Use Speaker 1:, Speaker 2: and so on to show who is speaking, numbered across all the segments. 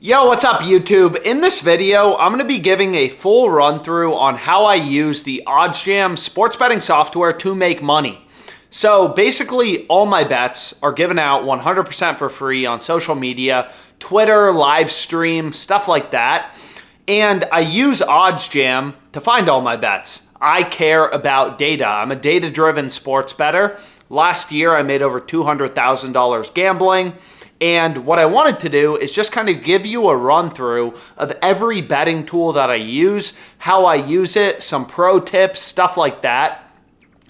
Speaker 1: Yo, what's up YouTube? In this video, I'm going to be giving a full run through on how I use the OddsJam sports betting software to make money. So basically all my bets are given out 100% for free on social media, Twitter, live stream, stuff like that. And I use OddsJam to find all my bets. I care about data. I'm a data-driven sports bettor. Last year, I made over $200,000 gambling. And what I wanted to do is just kind of give you a run through of every betting tool that I use, how I use it, some pro tips, stuff like that.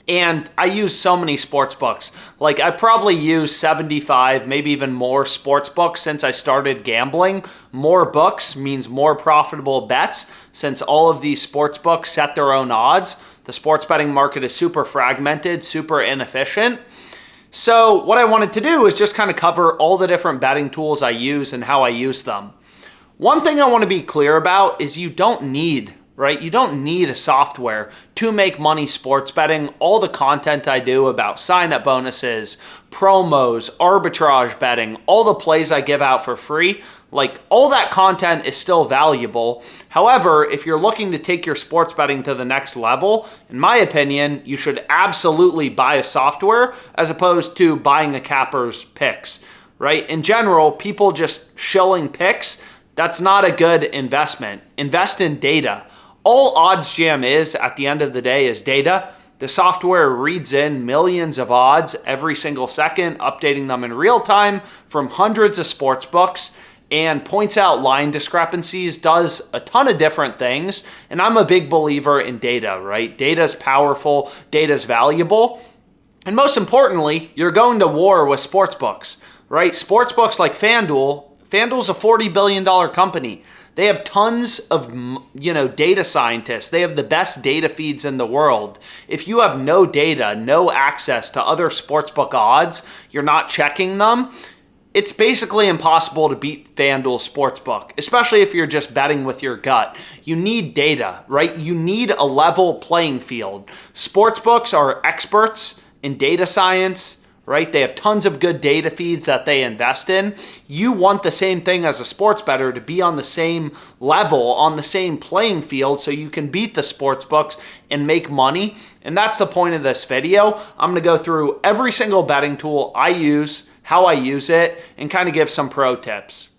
Speaker 1: And I use so many sports books. Like I probably use 75, maybe even more sports books since I started gambling. More books means more profitable bets since all of these sports books set their own odds. The sports betting market is super fragmented, super inefficient. So what I wanted to do is just kind of cover all the different betting tools I use and how I use them. One thing I want to be clear about is you don't need a software to make money sports betting. All the content I do about sign-up bonuses, promos, arbitrage betting, all the plays I give out for free, like all that content is still valuable. However, if you're looking to take your sports betting to the next level, in my opinion, you should absolutely buy a software as opposed to buying a capper's picks, right? In general, people just shilling picks, that's not a good investment. Invest in data. All OddsJam is at the end of the day is data. The software reads in millions of odds every single second, updating them in real time from hundreds of sports books, and points out line discrepancies, does a ton of different things. And I'm a big believer in data, right? Data is powerful, data is valuable. And most importantly, you're going to war with sports books, right? Sports books like FanDuel's a $40 billion company. They have tons of, data scientists. They have the best data feeds in the world. If you have no data, no access to other sportsbook odds, you're not checking them, it's basically impossible to beat FanDuel Sportsbook, especially if you're just betting with your gut. You need data, right? You need a level playing field. Sportsbooks are experts in data science, right? They have tons of good data feeds that they invest in. You want the same thing as a sports bettor, to be on the same level, on the same playing field, so you can beat the sports books and make money. And that's the point of this video. I'm gonna go through every single betting tool I use, how I use it, and kind of give some pro tips.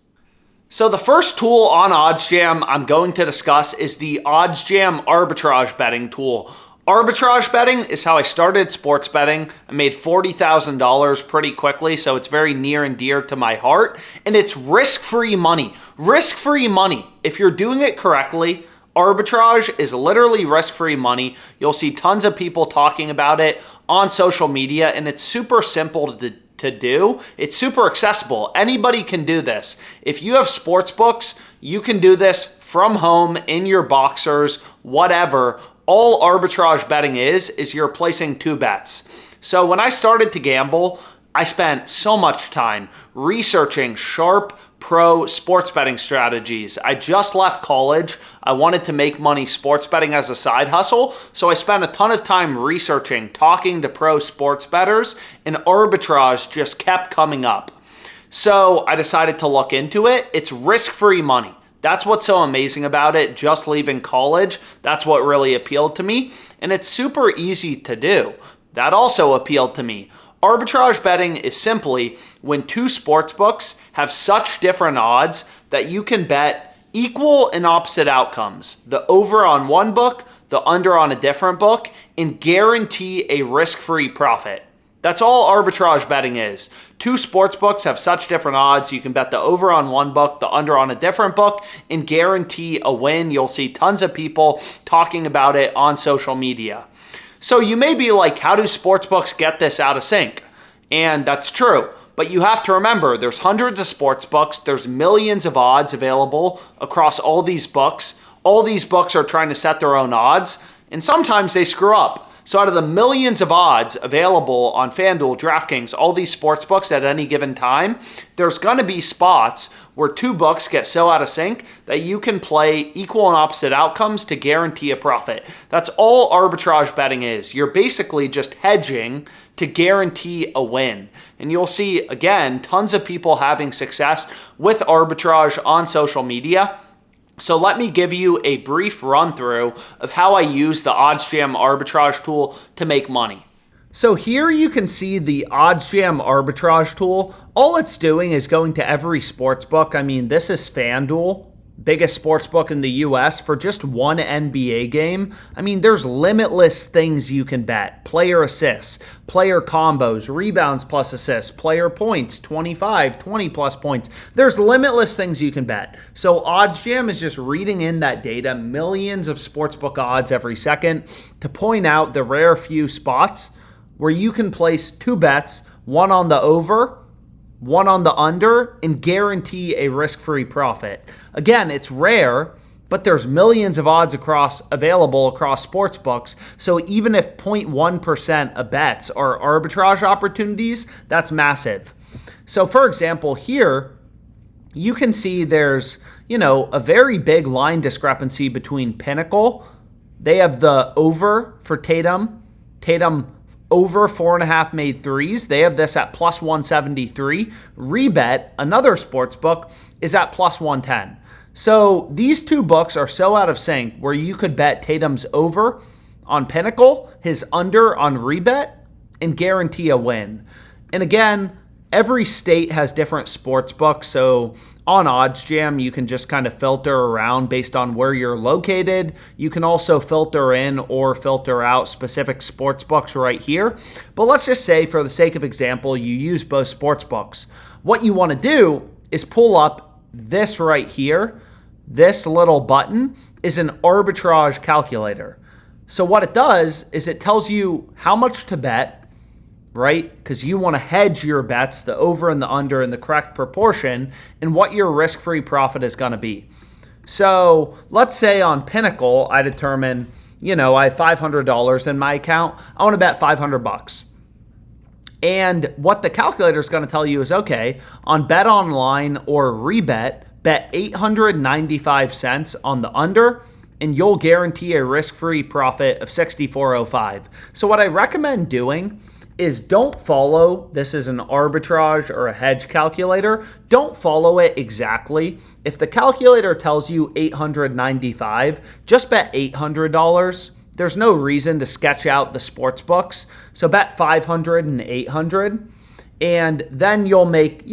Speaker 1: So the first tool on OddsJam I'm going to discuss is the OddsJam Arbitrage Betting Tool. Arbitrage betting is how I started sports betting. I made $40,000 pretty quickly, so it's very near and dear to my heart. And it's risk-free money. Risk-free money. If you're doing it correctly, arbitrage is literally risk-free money. You'll see tons of people talking about it on social media, and it's super simple to do. It's super accessible. Anybody can do this. If you have sports books, you can do this from home, in your boxers, whatever. All arbitrage betting is you're placing two bets. So when I started to gamble, I spent so much time researching sharp pro sports betting strategies. I just left college. I wanted to make money sports betting as a side hustle. So I spent a ton of time researching, talking to pro sports bettors, and arbitrage just kept coming up. So I decided to look into it. It's risk-free money. That's what's so amazing about it. Just leaving college, that's what really appealed to me. And it's super easy to do. That also appealed to me. Arbitrage betting is simply when two sports books have such different odds that you can bet equal and opposite outcomes. The over on one book, the under on a different book, and guarantee a risk-free profit. That's all arbitrage betting is. Two sports books have such different odds. You can bet the over on one book, the under on a different book, and guarantee a win. You'll see tons of people talking about it on social media. So you may be like, how do sports books get this out of sync? And that's true. But you have to remember, there's hundreds of sports books. There's millions of odds available across all these books. All these books are trying to set their own odds, and sometimes they screw up. So out of the millions of odds available on FanDuel, DraftKings, all these sports books at any given time, there's going to be spots where two books get so out of sync that you can play equal and opposite outcomes to guarantee a profit. That's all arbitrage betting is. You're basically just hedging to guarantee a win. And you'll see, again, tons of people having success with arbitrage on social media. So let me give you a brief run through of how I use the OddsJam Arbitrage Tool to make money. So here you can see the OddsJam Arbitrage Tool. All it's doing is going to every sports book. I mean, this is FanDuel, biggest sports book in the US, for just one NBA game. I mean, there's limitless things you can bet. Player assists, player combos, rebounds plus assists, player points, 25, 20 plus points. There's limitless things you can bet. So OddsJam is just reading in that data, millions of sportsbook odds every second, to point out the rare few spots where you can place two bets, one on the over, one on the under, and guarantee a risk-free profit. Again, it's rare, but there's millions of odds available across sports books. So even if 0.1% of bets are arbitrage opportunities, that's massive. So for example, here you can see there's, a very big line discrepancy between Pinnacle. They have the over for Tatum. Tatum over 4.5 made threes. They have this at plus 173. Rebet, another sports book, is at plus 110. So these two books are so out of sync where you could bet Tatum's over on Pinnacle, his under on Rebet, and guarantee a win. And again, every state has different sports books. So on OddsJam, you can just kind of filter around based on where you're located. You can also filter in or filter out specific sports books right here. But let's just say, for the sake of example, you use both sports books. What you want to do is pull up this right here. This little button is an arbitrage calculator. So what it does is it tells you how much to bet, right? Because you want to hedge your bets, the over and the under, in the correct proportion, and what your risk-free profit is going to be. So let's say on Pinnacle, I determine, I have $500 in my account. I want to bet $500. And what the calculator is going to tell you is, okay, on Bet Online or Rebet, bet 895 cents on the under, and you'll guarantee a risk-free profit of $64.05. So what I recommend doing is don't follow, this is an arbitrage or a hedge calculator, don't follow it exactly. If the calculator tells you 895, just bet $800. There's no reason to sketch out the sports books. So bet 500 and 800, and then you'll make,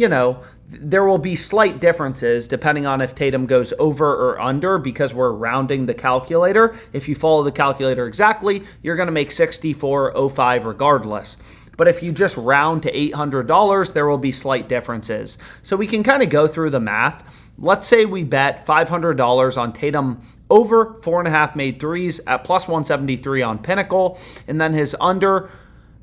Speaker 1: there will be slight differences depending on if Tatum goes over or under, because we're rounding the calculator. If you follow the calculator exactly, you're going to make $64.05 regardless. But if you just round to $800, there will be slight differences. So we can kind of go through the math. Let's say we bet $500 on Tatum over 4.5 made threes at plus 173 on Pinnacle, and then his under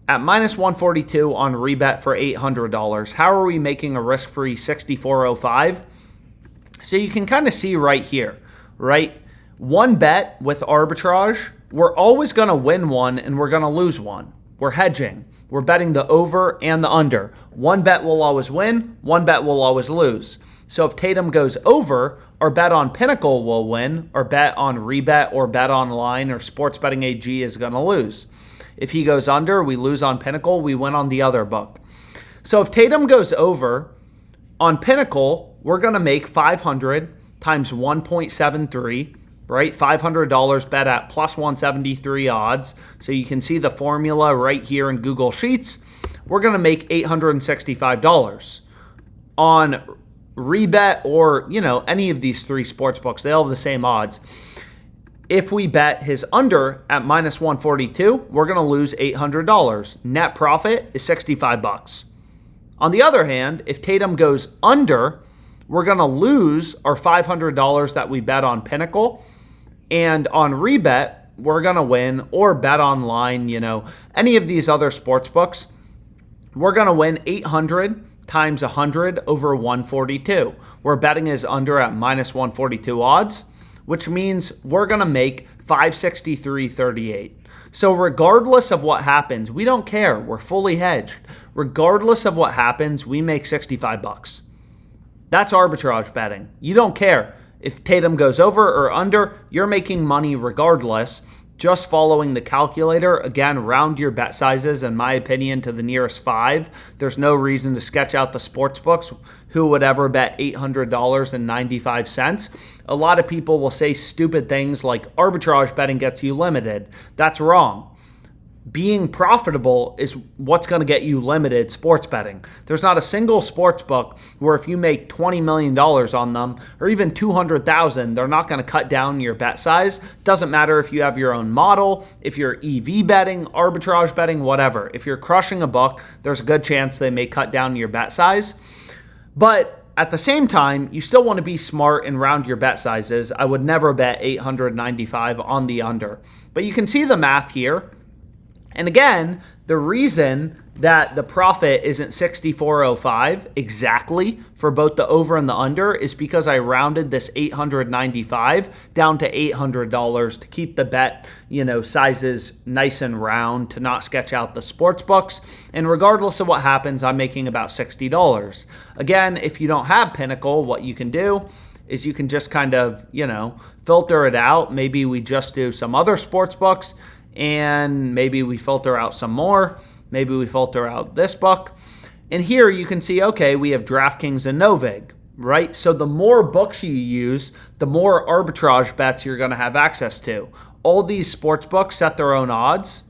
Speaker 1: at minus 142 on Rebet for $800. How are we making a risk-free $64.05? So you can kind of see right here, right? One bet with arbitrage, we're always going to win one and we're going to lose one. We're hedging. We're betting the over and the under. One bet will always win, one bet will always lose. So if Tatum goes over, our bet on Pinnacle will win, our bet on Rebet or Bet Online or Sports Betting AG is going to lose. If he goes under, we lose on Pinnacle, we win on the other book. So if Tatum goes over, on Pinnacle, we're going to make 500 times 1.73, right? $500 bet at plus 173 odds. So you can see the formula right here in Google Sheets. We're going to make $865. On Rebet or, any of these three sports books, they all have the same odds. If we bet his under at minus 142, we're going to lose $800. Net profit is $65. On the other hand, if Tatum goes under, we're going to lose our $500 that we bet on Pinnacle. And on Rebet, we're going to win, or Bet Online, any of these other sports books, we're going to win 800 times 100 over 142. We're betting his under at minus 142 odds. which means we're going to make 563.38. So regardless of what happens, we don't care. We're fully hedged. Regardless of what happens, we make 65 bucks. That's arbitrage betting. You don't care. If Tatum goes over or under, you're making money regardless. Just following the calculator. Again, round your bet sizes, in my opinion, to the nearest 5. There's no reason to sketch out the sportsbooks. Who would ever bet $800.95? A lot of people will say stupid things like arbitrage betting gets you limited. That's wrong. Being profitable is what's going to get you limited sports betting. There's not a single sports book where if you make $20 million on them or even $200,000, they're not going to cut down your bet size. Doesn't matter if you have your own model, if you're EV betting, arbitrage betting, whatever. If you're crushing a book, there's a good chance they may cut down your bet size. But at the same time, you still want to be smart and round your bet sizes. I would never bet 895 on the under. But you can see the math here. And again, the reason that the profit isn't 64.05 exactly for both the over and the under is because I rounded this 895 down to $800 to keep the bet, sizes nice and round, to not sketch out the sports books. And regardless of what happens, I'm making about $60. Again, if you don't have Pinnacle, what you can do is you can just kind of, filter it out. Maybe we just do some other sports books, and maybe we filter out some more. Maybe we filter out this book. And here you can see, okay, we have DraftKings and Novig, right? So the more books you use, the more arbitrage bets you're going to have access to. All these sports books set their own odds,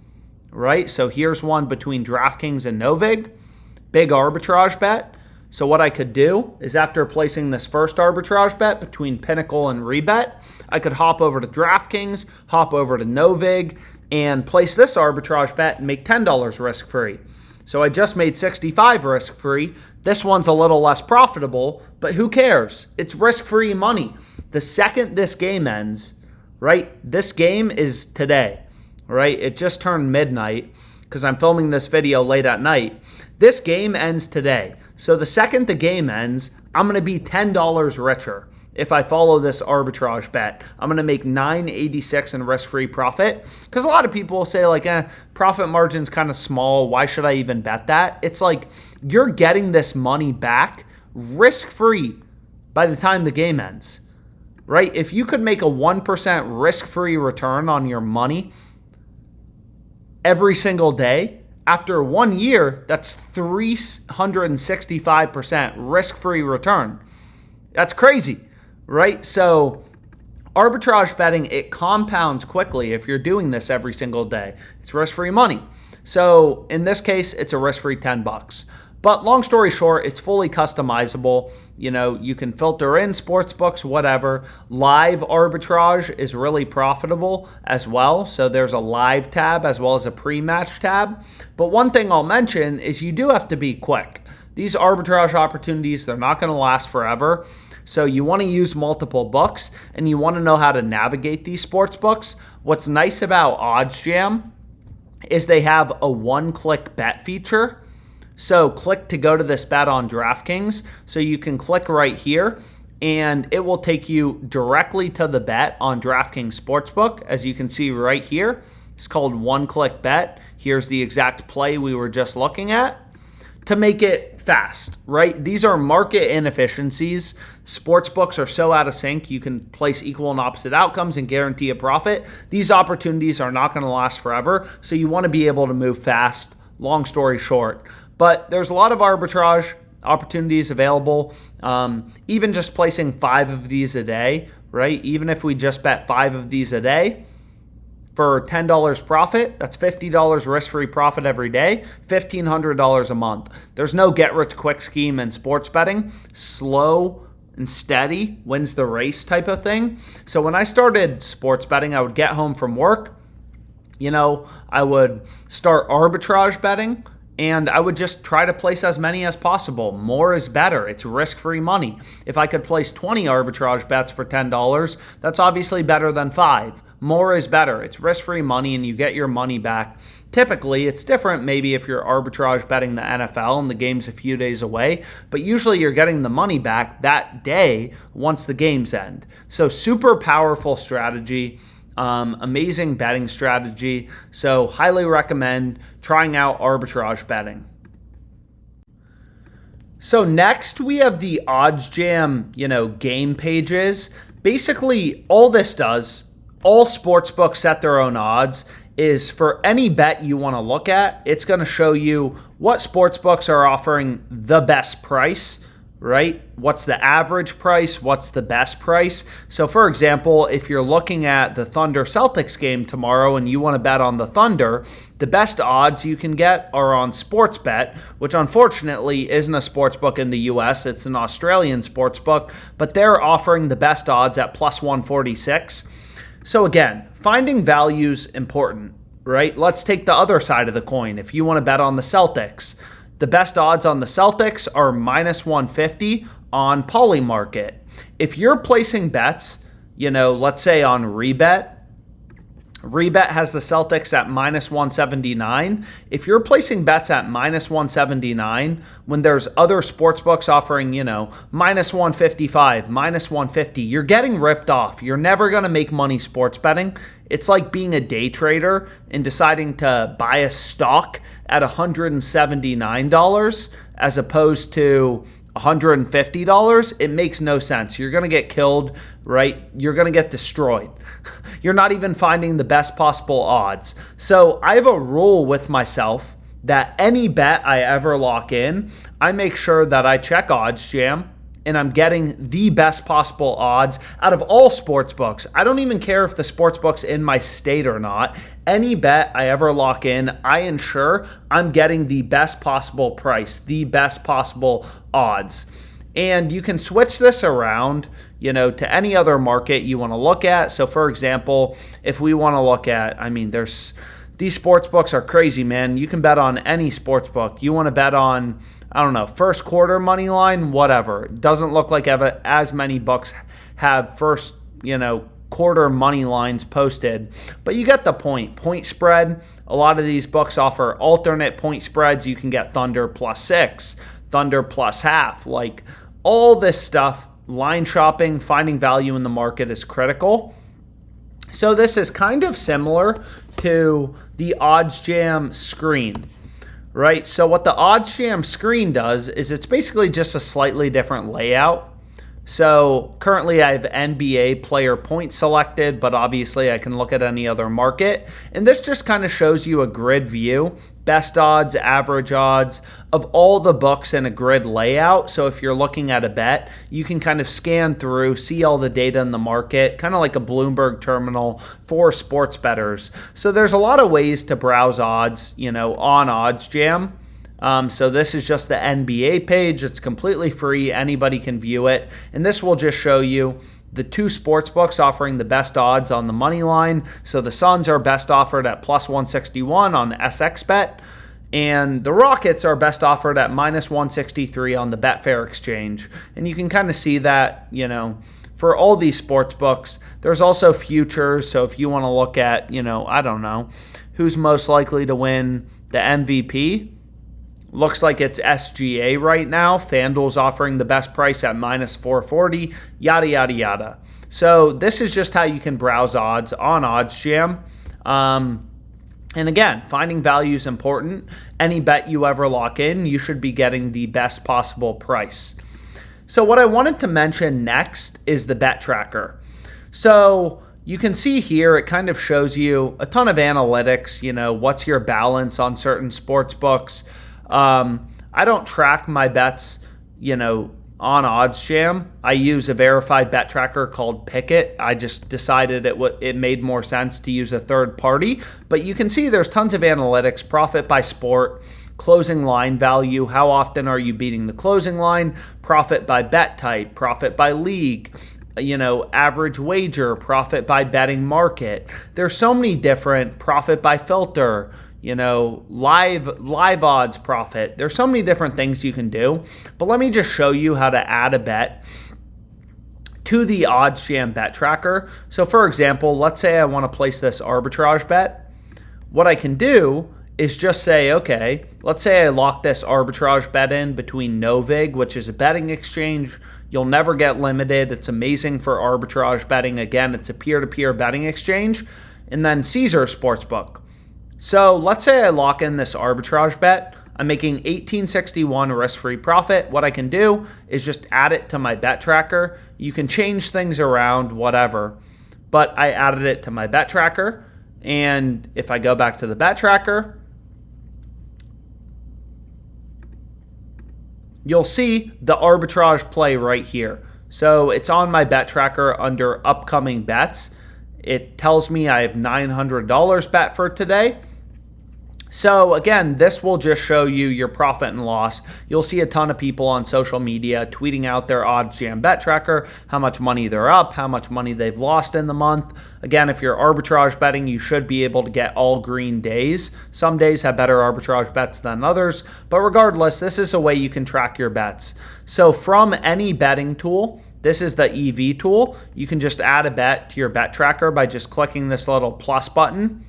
Speaker 1: right? So here's one between DraftKings and Novig, big arbitrage bet. So what I could do is after placing this first arbitrage bet between Pinnacle and Rebet, I could hop over to DraftKings, hop over to Novig, and place this arbitrage bet and make $10 risk-free. So I just made $65 risk-free. This one's a little less profitable, but who cares? It's risk-free money. The second this game ends, right? This game is today, right? It just turned midnight because I'm filming this video late at night. This game ends today. So the second the game ends, I'm going to be $10 richer. If I follow this arbitrage bet, I'm going to make $9.86 in risk-free profit. Because a lot of people will say profit margin's kind of small. Why should I even bet that? It's like you're getting this money back risk-free by the time the game ends, right? If you could make a 1% risk-free return on your money every single day, after 1 year, that's 365% risk-free return. That's crazy. Right? So arbitrage betting, it compounds quickly if you're doing this every single day. It's risk-free money. So in this case, it's a risk-free $10. But long story short, it's fully customizable. You can filter in sports books, whatever. Live arbitrage is really profitable as well. So there's a live tab as well as a pre-match tab. But one thing I'll mention is you do have to be quick. These arbitrage opportunities, they're not going to last forever. So you want to use multiple books and you want to know how to navigate these sports books. What's nice about OddsJam is they have a one-click bet feature. So click to go to this bet on DraftKings. So you can click right here and it will take you directly to the bet on DraftKings Sportsbook. As you can see right here, it's called one-click bet. Here's the exact play we were just looking at. To make it fast, right? These are market inefficiencies. Sports books are so out of sync, you can place equal and opposite outcomes and guarantee a profit. These opportunities are not going to last forever, so you want to be able to move fast, long story short. But there's a lot of arbitrage opportunities available. Even just placing 5 of these a day, right? Even if we just bet 5 of these a day, for $10 profit, that's $50 risk-free profit every day, $1,500 a month. There's no get-rich-quick scheme in sports betting. Slow and steady wins the race type of thing. So when I started sports betting, I would get home from work. I would start arbitrage betting, And I would just try to place as many as possible. More is better. It's risk-free money. If I could place 20 arbitrage bets for $10, that's obviously better than 5. More is better. It's risk-free money and you get your money back. Typically, it's different maybe if you're arbitrage betting the NFL and the game's a few days away, but usually you're getting the money back that day once the games end. So super powerful strategy. Amazing betting strategy. So highly recommend trying out arbitrage betting. So next we have the OddsJam, game pages. Basically all this does, all sportsbooks set their own odds, is for any bet you want to look at, it's going to show you what sportsbooks are offering the best price, right? What's the average price? What's the best price? So for example, if you're looking at the Thunder Celtics game tomorrow and you want to bet on the Thunder, the best odds you can get are on Sportsbet, which unfortunately isn't a sportsbook in the US, it's an Australian sportsbook, but they're offering the best odds at plus 146. So again, finding value's important, right? Let's take the other side of the coin. If you want to bet on the Celtics, the best odds on the Celtics are minus 150 on Polymarket. If you're placing bets, let's say on Rebet has the Celtics at minus 179. If you're placing bets at minus 179, when there's other sportsbooks offering, minus 155, minus 150, you're getting ripped off. You're never going to make money sports betting. It's like being a day trader and deciding to buy a stock at $179 as opposed to $150. It makes no sense. You're going to get killed, right? You're going to get destroyed. You're not even finding the best possible odds. So I have a rule with myself that any bet I ever lock in, I make sure that I check OddsJam and I'm getting the best possible odds out of all sports books. I don't even care if the sports book's in my state or not. Any bet I ever lock in, I ensure I'm getting the best possible price, the best possible odds. And you can switch this around, to any other market you want to look at. So for example, if we want to look at, these sports books are crazy, man. You can bet on any sports book. You want to bet on, first quarter money line, whatever. It doesn't look like as many books have first, quarter money lines posted, but you get the point. Point spread, a lot of these books offer alternate point spreads. You can get Thunder plus 6, Thunder plus half, like all this stuff. Line shopping, finding value in the market is critical. So this is kind of similar to the OddsJam screen, right? So what the OddsJam screen does is it's basically just a slightly different layout. So currently I have NBA player points selected, but obviously I can look at any other market. And this just kind of shows you a grid view, best odds, average odds of all the books in a grid layout. So if you're looking at a bet, you can kind of scan through, see all the data in the market, kind of like a Bloomberg terminal for sports bettors. So there's a lot of ways to browse odds, on OddsJam. So this is just the NBA page. It's completely free. Anybody can view it. And this will just show you the two sports books offering the best odds on the money line. So the Suns are best offered at plus 161 on SXBet. And the Rockets are best offered at minus 163 on the Betfair exchange. And you can kind of see that, for all these sports books. There's also futures. So if you want to look at, who's most likely to win the MVP, looks like it's SGA right now. FanDuel's offering the best price at minus 440, yada, yada, yada. So this is just how you can browse odds on OddsJam. And again, finding value is important. Any bet you ever lock in, you should be getting the best possible price. So what I wanted to mention next is the bet tracker. So you can see here, it kind of shows you a ton of analytics, what's your balance on certain sports books. I don't track my bets, on OddsJam. I use a verified bet tracker called Pickett. I just decided it made more sense to use a third party. But you can see there's tons of analytics, profit by sport, closing line value, how often are you beating the closing line, profit by bet type, profit by league, average wager, profit by betting market. There's so many different, profit by filter, live odds profit. There's so many different things you can do, but let me just show you how to add a bet to the OddsJam bet tracker. So for example, let's say I want to place this arbitrage bet. What I can do is just say, okay, let's say I lock this arbitrage bet in between Novig, which is a betting exchange. You'll never get limited. It's amazing for arbitrage betting. Again, it's a peer-to-peer betting exchange. And then Caesar Sportsbook. So let's say I lock in this arbitrage bet. I'm making $18.61 risk-free profit. What I can do is just add it to my bet tracker. You can change things around, whatever. But I added it to my bet tracker. And if I go back to the bet tracker, you'll see the arbitrage play right here. So it's on my bet tracker under upcoming bets. It tells me I have $900 bet for today. So again, this will just show you your profit and loss. You'll see a ton of people on social media tweeting out their OddsJam bet tracker, how much money they're up, how much money they've lost in the month. Again, if you're arbitrage betting, you should be able to get all green days. Some days have better arbitrage bets than others, but regardless, this is a way you can track your bets. So from any betting tool, this is the EV tool. You can just add a bet to your bet tracker by just clicking this little plus button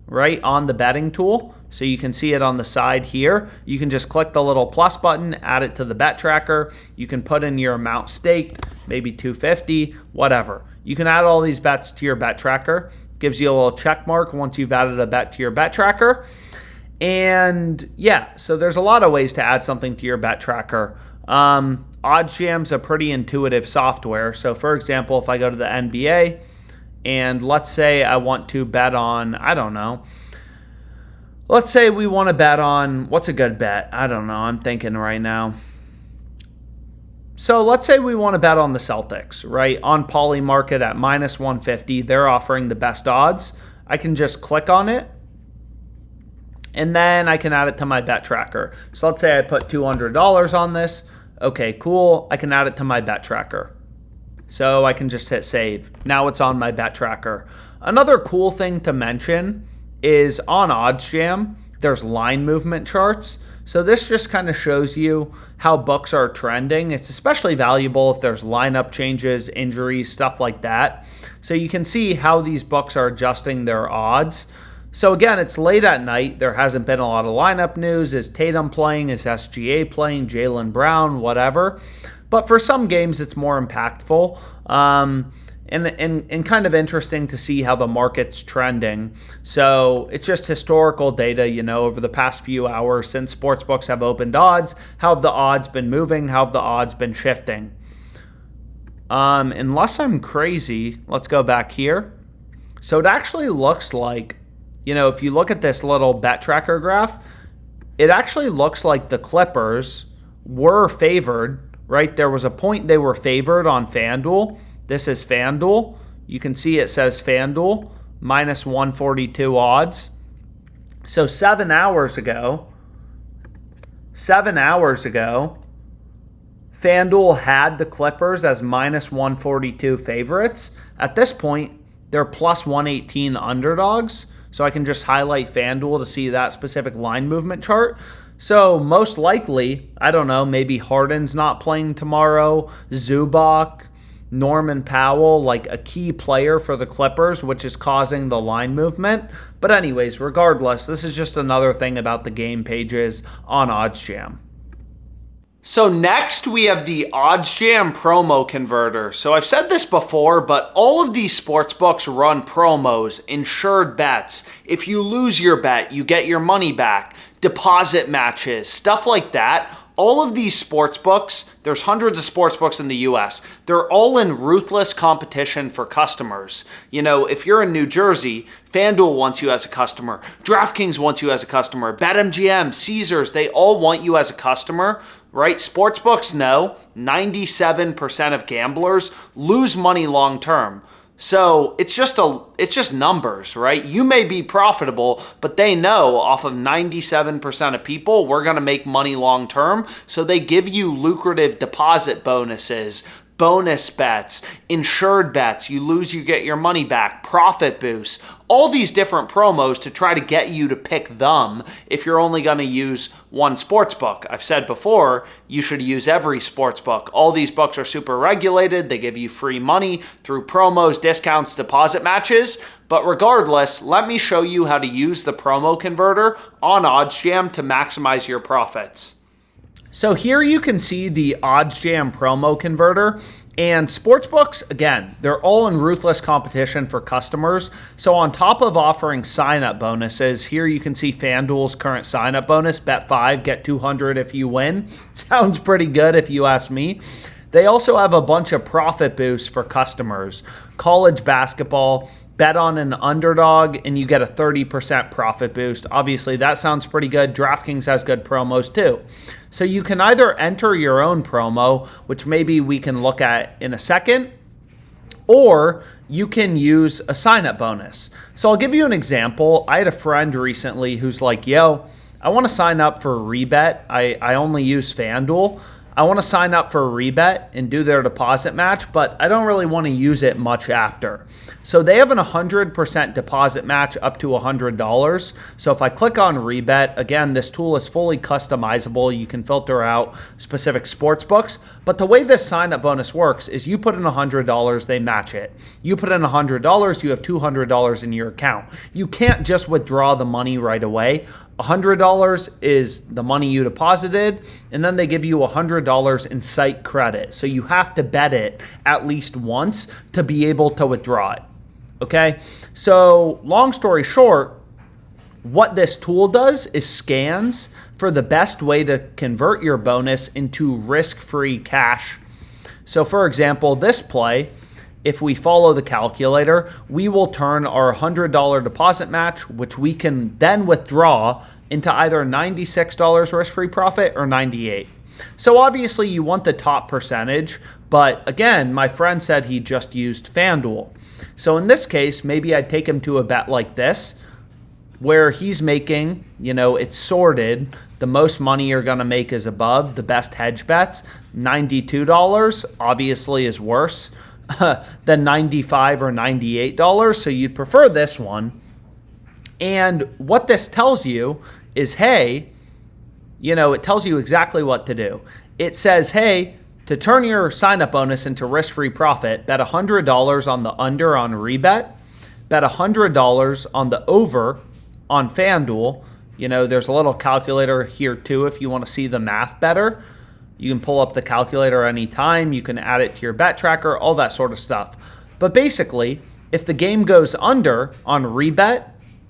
Speaker 1: right on the betting tool. So you can see it on the side here. You can just click the little plus button, add it to the bet tracker. You can put in your amount staked, maybe 250, whatever. You can add all these bets to your bet tracker. Gives you a little check mark once you've added a bet to your bet tracker. And yeah, so there's a lot of ways to add something to your bet tracker. OddsJam's a pretty intuitive software. So for example, if I go to the NBA, and let's say I want to bet on, I don't know. Let's say we want to bet on, what's a good bet? I don't know. I'm thinking right now. So let's say we want to bet on the Celtics, right? On Poly Market at minus 150. They're offering the best odds. I can just click on it. And then I can add it to my bet tracker. So let's say I put $200 on this. Okay, cool. I can add it to my bet tracker. So I can just hit save. Now it's on my bet tracker. Another cool thing to mention is on OddsJam, there's line movement charts. So this just kind of shows you how books are trending. It's especially valuable if there's lineup changes, injuries, stuff like that. So you can see how these books are adjusting their odds. So again, it's late at night. There hasn't been a lot of lineup news. Is Tatum playing? Is SGA playing? Jaylen Brown? Whatever. But for some games, it's more impactful and kind of interesting to see how the market's trending. So it's just historical data, over the past few hours since sportsbooks have opened odds. How have the odds been moving? How have the odds been shifting? Unless I'm crazy, let's go back here. So it actually looks like, if you look at this little bet tracker graph, it actually looks like the Clippers were favored. Right, there was a point they were favored on FanDuel. This is FanDuel. You can see it says FanDuel, minus 142 odds. So 7 hours ago, FanDuel had the Clippers as minus 142 favorites. At this point, they're plus 118 underdogs. So I can just highlight FanDuel to see that specific line movement chart. So most likely, I don't know, maybe Harden's not playing tomorrow, Zubac, Norman Powell, like a key player for the Clippers, which is causing the line movement. But anyways, regardless, this is just another thing about the game pages on OddsJam. So next we have the OddsJam promo converter. So I've said this before, but all of these sportsbooks run promos, insured bets. If you lose your bet, you get your money back, deposit matches, stuff like that. All of these sportsbooks, there's hundreds of sportsbooks in the US, they're all in ruthless competition for customers. If you're in New Jersey, FanDuel wants you as a customer, DraftKings wants you as a customer, BetMGM, Caesars, they all want you as a customer, right? Sportsbooks know 97% of gamblers lose money long term. So it's just numbers, right? You may be profitable, but they know off of 97% of people, we're going to make money long term. So they give you lucrative deposit bonuses, bonus bets, insured bets, you lose, you get your money back, profit boosts, all these different promos to try to get you to pick them if you're only going to use one sportsbook. I've said before, you should use every sportsbook. All these books are super regulated. They give you free money through promos, discounts, deposit matches. But regardless, let me show you how to use the promo converter on OddsJam to maximize your profits. So here you can see the OddsJam promo converter, and sportsbooks, again, they're all in ruthless competition for customers. So on top of offering sign-up bonuses, here you can see FanDuel's current sign-up bonus, bet 5, get 200 if you win. Sounds pretty good if you ask me. They also have a bunch of profit boosts for customers. College basketball, bet on an underdog and you get a 30% profit boost. Obviously, that sounds pretty good. DraftKings has good promos too. So you can either enter your own promo, which maybe we can look at in a second, or you can use a sign-up bonus. So I'll give you an example. I had a friend recently who's like, yo, I want to sign up for a rebet. I only use FanDuel. I want to sign up for a rebet and do their deposit match, but I don't really want to use it much after. So they have an 100% deposit match up to $100. So if I click on rebet, again, this tool is fully customizable. You can filter out specific sports books, but the way this sign-up bonus works is you put in $100, they match it. You put in $100, you have $200 in your account. You can't just withdraw the money right away. $100 is the money you deposited, and then they give you $100 in site credit. So you have to bet it at least once to be able to withdraw it. Okay? So long story short, what this tool does is scans for the best way to convert your bonus into risk-free cash. So for example, this play, if we follow the calculator, we will turn our $100 deposit match, which we can then withdraw, into either $96 risk-free profit or $98. So obviously you want the top percentage, but again, my friend said he just used FanDuel. So in this case, maybe I'd take him to a bet like this, where he's making, it's sorted. The most money you're going to make is above. The best hedge bets, $92, obviously is worse than $95 or $98. So you'd prefer this one. And what this tells you is, hey, it tells you exactly what to do. It says, hey, to turn your sign-up bonus into risk-free profit, bet $100 on the under on rebet, bet $100 on the over on FanDuel. There's a little calculator here too if you want to see the math better. You can pull up the calculator anytime. You can add it to your bet tracker, all that sort of stuff. But basically, if the game goes under on rebet,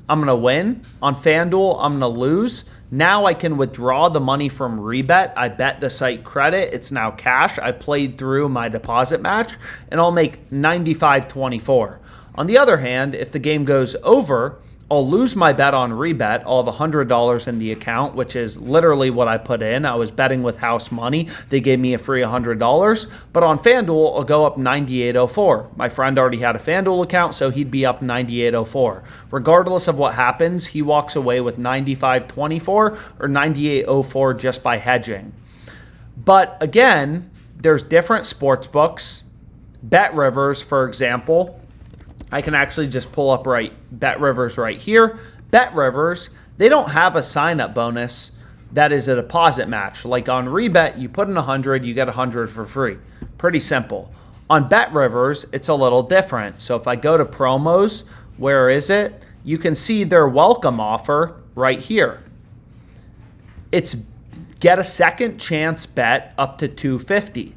Speaker 1: I'm going to win. On FanDuel, I'm going to lose. Now I can withdraw the money from rebet. I bet the site credit. It's now cash. I played through my deposit match, and I'll make $95.24. On the other hand, if the game goes over, I'll lose my bet on rebet. I'll have $100 in the account, which is literally what I put in. I was betting with house money. They gave me a free $100. But on FanDuel, I'll go up $98.04. My friend already had a FanDuel account, so he'd be up $98.04. Regardless of what happens, he walks away with $95.24 or $98.04 just by hedging. But again, there's different sports books. BetRivers, for example, I can actually just pull up BetRivers right here. BetRivers, they don't have a sign-up bonus that is a deposit match. Like on rebet, you put in 100, you get 100 for free. Pretty simple. On BetRivers, it's a little different. So if I go to promos, where is it? You can see their welcome offer right here. It's get a second chance bet up to $250.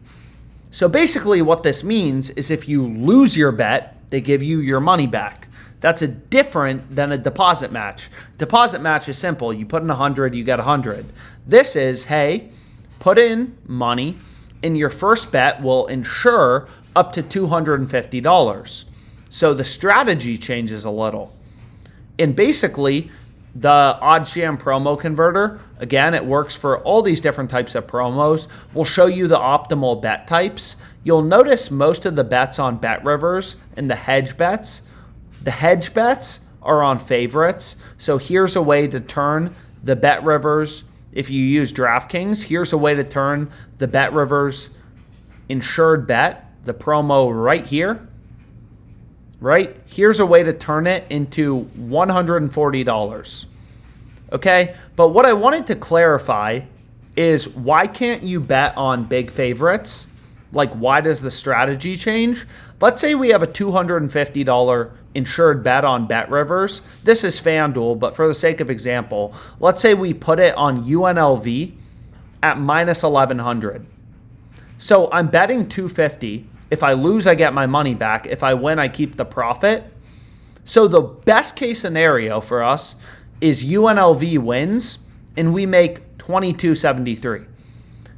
Speaker 1: So basically what this means is if you lose your bet, they give you your money back. That's different than a deposit match. Deposit match is simple. You put in 100, you get 100. This is, hey, put in money, and your first bet will insure up to $250. So the strategy changes a little. And basically, the OddsJam promo converter, again, it works for all these different types of promos. We'll show you the optimal bet types. You'll notice most of the bets on BetRivers and the hedge bets are on favorites. So here's a way to turn the BetRivers, if you use DraftKings, here's a way to turn the BetRivers insured bet the promo right here, right? Here's a way to turn it into $140. Okay, but what I wanted to clarify is why can't you bet on big favorites? Like, why does the strategy change? Let's say we have a $250 insured bet on BetRivers. This is FanDuel, but for the sake of example, let's say we put it on UNLV at minus 1100. So I'm betting $250. If I lose, I get my money back. If I win, I keep the profit. So the best case scenario for us is UNLV wins and we make $22.73.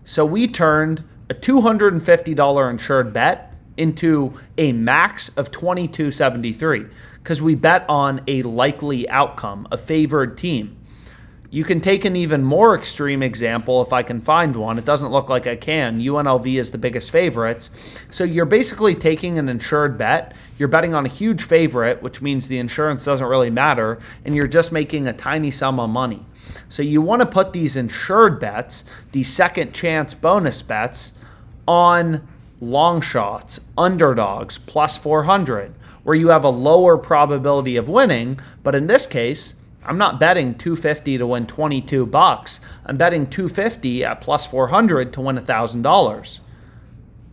Speaker 1: So we turned a $250 insured bet into a max of $22.73 because we bet on a likely outcome, a favored team. You can take an even more extreme example if I can find one. It doesn't look like I can. UNLV is the biggest favorites. So you're basically taking an insured bet. You're betting on a huge favorite, which means the insurance doesn't really matter, and you're just making a tiny sum of money. So you want to put these insured bets, these second chance bonus bets, on long shots, underdogs, plus 400, where you have a lower probability of winning. But in this case, I'm not betting $250 to win $22. I'm betting $250 at plus 400 to win $1,000.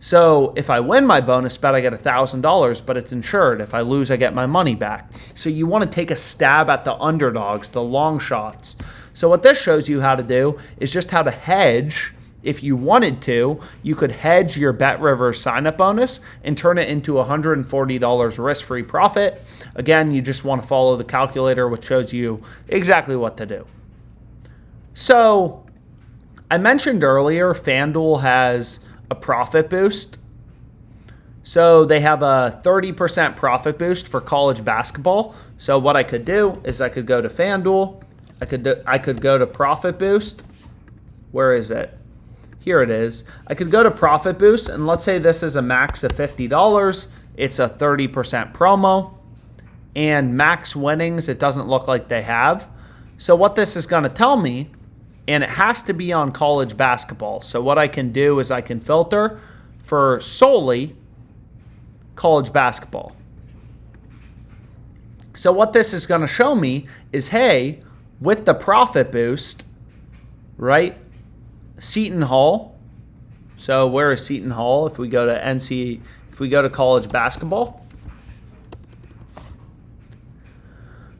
Speaker 1: So if I win my bonus bet, I get $1,000, but it's insured. If I lose, I get my money back. So you want to take a stab at the underdogs, the long shots. So what this shows you how to do is just how to hedge. If you wanted to, you could hedge your BetRivers sign-up bonus and turn it into $140 risk-free profit. Again, you just want to follow the calculator, which shows you exactly what to do. So I mentioned earlier, FanDuel has a profit boost. So they have a 30% profit boost for college basketball. So what I could do is I could go to FanDuel. I could go to profit boost. Where is it? Here it is. I could go to Profit Boost, and let's say this is a max of $50. It's a 30% promo. And max winnings, it doesn't look like they have. So what this is going to tell me, and it has to be on college basketball. So what I can do is I can filter for solely college basketball. So what this is going to show me is, hey, with the Profit Boost, right? Seton Hall. So where is Seton Hall? If we go to college basketball,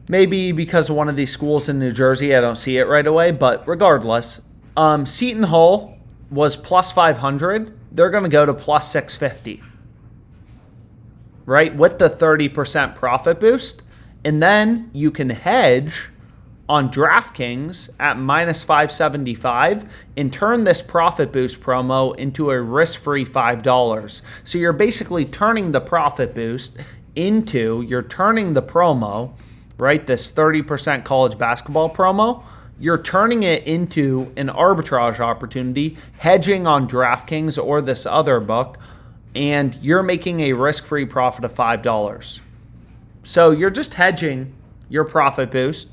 Speaker 1: maybe because of one of these schools in New Jersey, I don't see it right away. But regardless, Seton Hall was plus 500. They're going to go to plus 650, right? With the 30% profit boost, and then you can hedge on DraftKings at minus 575 and turn this profit boost promo into a risk-free $5. So you're basically turning the profit boost you're turning the promo, right, this 30% college basketball promo, you're turning it into an arbitrage opportunity, hedging on DraftKings or this other book, and you're making a risk-free profit of $5. So you're just hedging your profit boost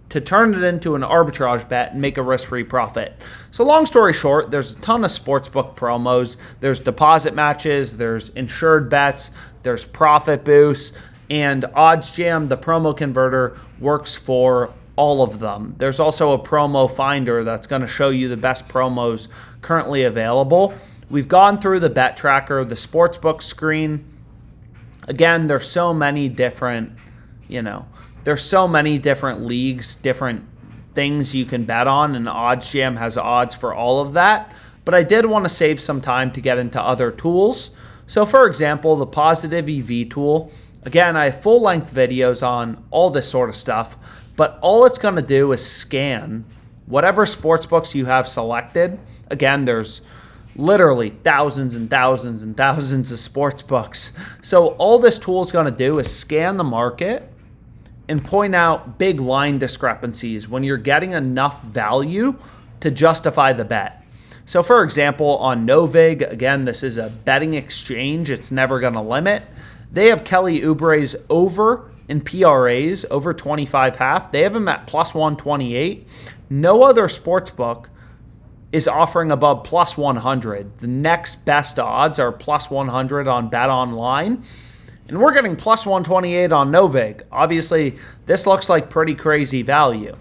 Speaker 1: to turn it into an arbitrage bet and make a risk-free profit. So long story short, there's a ton of sportsbook promos. There's deposit matches, there's insured bets, there's profit boosts, and OddsJam, the promo converter, works for all of them. There's also a promo finder that's going to show you the best promos currently available. We've gone through the bet tracker, the sportsbook screen. Again, there's so many different, there's so many different leagues, different things you can bet on, and OddsJam has odds for all of that. But I did want to save some time to get into other tools. So for example, the Positive EV tool. Again, I have full-length videos on all this sort of stuff, but all it's going to do is scan whatever sportsbooks you have selected. Again, there's literally thousands and thousands and thousands of sportsbooks. So all this tool is going to do is scan the market and point out big line discrepancies when you're getting enough value to justify the bet. So for example, on Novig, again, this is a betting exchange. It's never going to limit. They have Kelly Oubre's over in PRAs, over 25.5. They have him at plus 128. No other sportsbook is offering above plus 100. The next best odds are plus 100 on Bet Online, and we're getting plus 128 on Novig. Obviously, this looks like pretty crazy value.